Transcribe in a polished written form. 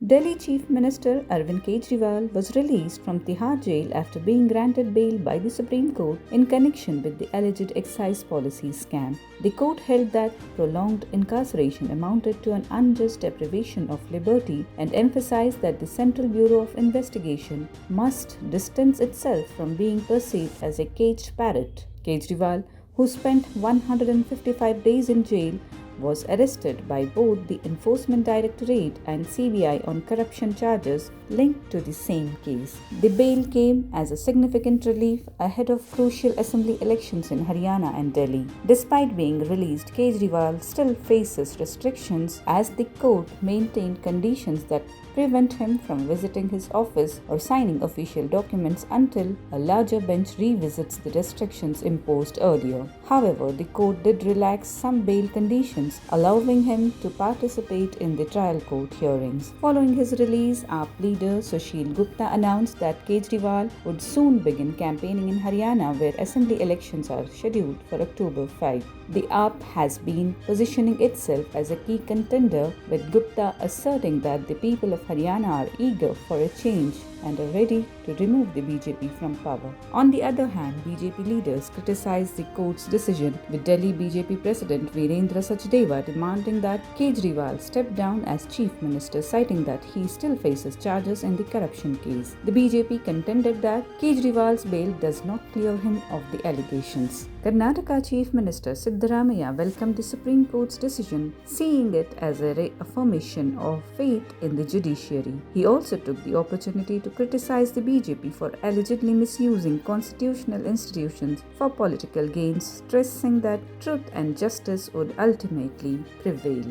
Delhi Chief Minister Arvind Kejriwal was released from Tihar Jail after being granted bail by the Supreme Court in connection with the alleged excise policy scam. The court held that prolonged incarceration amounted to an unjust deprivation of liberty and emphasized that the Central Bureau of Investigation must distance itself from being perceived as a caged parrot. Kejriwal, who spent 155 days in jail, was arrested by both the Enforcement Directorate and CBI on corruption charges linked to the same case. The bail came as a significant relief ahead of crucial assembly elections in Haryana and Delhi. Despite being released, Kejriwal still faces restrictions as the court maintained conditions that prevent him from visiting his office or signing official documents until a larger bench revisits the restrictions imposed earlier. However, the court did relax some bail conditions, allowing him to participate in the trial court hearings. Following his release, AAP leader Sushil Gupta announced that Kejriwal would soon begin campaigning in Haryana, where assembly elections are scheduled for October 5. The AAP has been positioning itself as a key contender, with Gupta asserting that the people of Haryana are eager for a change and are ready to remove the BJP from power. On the other hand, BJP leaders criticized the court's decision, with Delhi BJP President Virendra Sachdeva demanding that Kejriwal step down as Chief Minister, citing that he still faces charges in the corruption case. The BJP contended that Kejriwal's bail does not clear him of the allegations. Karnataka Chief Minister Siddaramaiah welcomed the Supreme Court's decision, seeing it as a reaffirmation of faith in the judiciary. He also took the opportunity to criticize the BJP for allegedly misusing constitutional institutions for political gains, stressing that truth and justice would ultimately prevail.